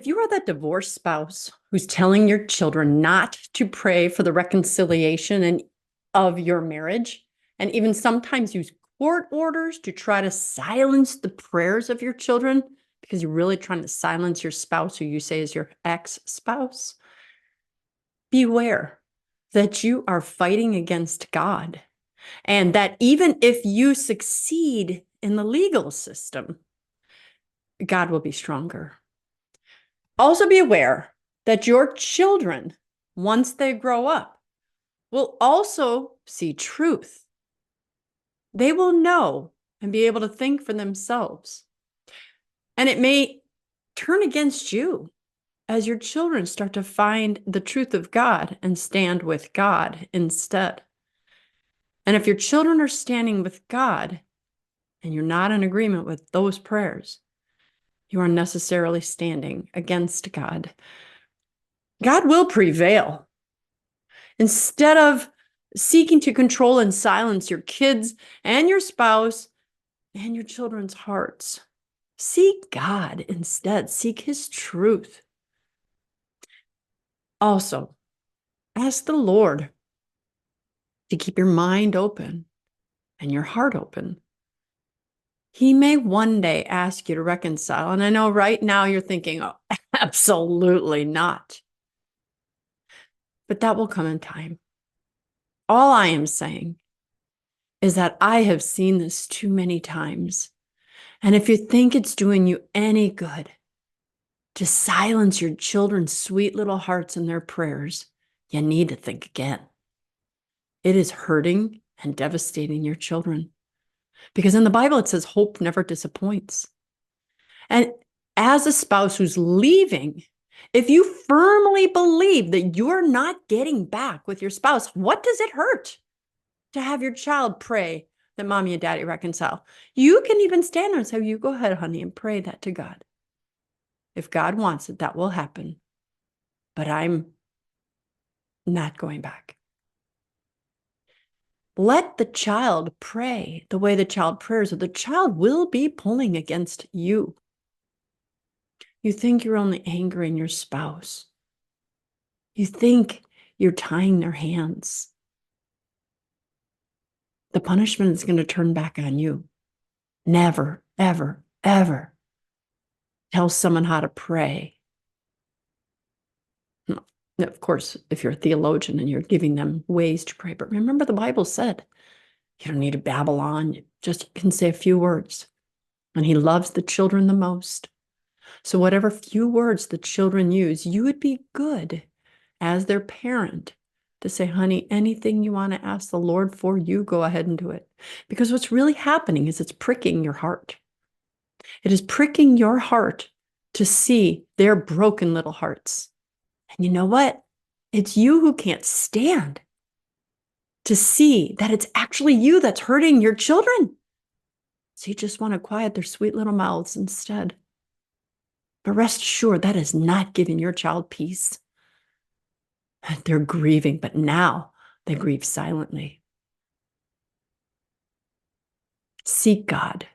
If you are that divorced spouse who's telling your children not to pray for the reconciliation of your marriage, and even sometimes use court orders to try to silence the prayers of your children because you're really trying to silence your spouse who you say is your ex-spouse, beware that you are fighting against God, and that even if you succeed in the legal system, God will be stronger. Also be aware that your children, once they grow up, will also see truth. They will know and be able to think for themselves. And it may turn against you as your children start to find the truth of God and stand with God instead. And if your children are standing with God and you're not in agreement with those prayers, you are necessarily standing against God. God will prevail. Instead of seeking to control and silence your kids and your spouse and your children's hearts, seek God instead. Seek His truth. Also, ask the Lord to keep your mind open and your heart open. He may one day ask you to reconcile. And I know right now you're thinking, oh, absolutely not. But that will come in time. All I am saying is that I have seen this too many times. And if you think it's doing you any good to silence your children's sweet little hearts and their prayers, you need to think again. It is hurting and devastating your children. Because in the Bible, it says hope never disappoints. And as a spouse who's leaving, if you firmly believe that you're not getting back with your spouse, what does it hurt to have your child pray that mommy and daddy reconcile? You can even stand there and say, you go ahead, honey, and pray that to God. If God wants it, that will happen. But I'm not going back. Let the child pray the way the child prays, or the child will be pulling against you. You think you're only angering your spouse. You think you're tying their hands. The punishment is going to turn back on you. Never, ever, ever tell someone how to pray. Of course, if you're a theologian and you're giving them ways to pray, but remember the Bible said, you don't need to babble on, you just can say a few words. And He loves the children the most. So whatever few words the children use, you would be good as their parent to say, honey, anything you want to ask the Lord for, you go ahead and do it. Because what's really happening is it's pricking your heart. It is pricking your heart to see their broken little hearts. And you know what? It's you who can't stand to see that it's actually you that's hurting your children. So you just want to quiet their sweet little mouths instead. But rest assured, that is not giving your child peace. They're grieving, but now they grieve silently. Seek God.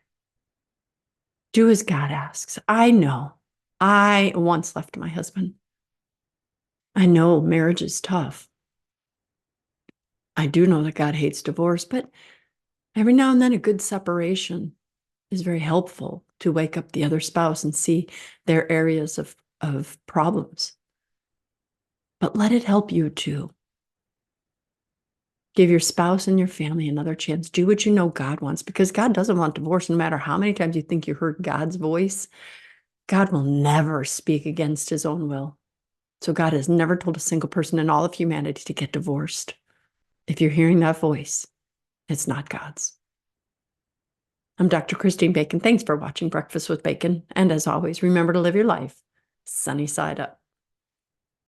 Do as God asks. I know. I once left my husband. I know marriage is tough. I do know that God hates divorce, but every now and then a good separation is very helpful to wake up the other spouse and see their areas of problems. But let it help you too. Give your spouse and your family another chance. Do what you know God wants, because God doesn't want divorce. No matter how many times you think you heard God's voice, God will never speak against His own will. So God has never told a single person in all of humanity to get divorced. If you're hearing that voice, it's not God's. I'm Dr. Christine Bacon. Thanks for watching Breakfast with Bacon. And as always, remember to live your life sunny side up.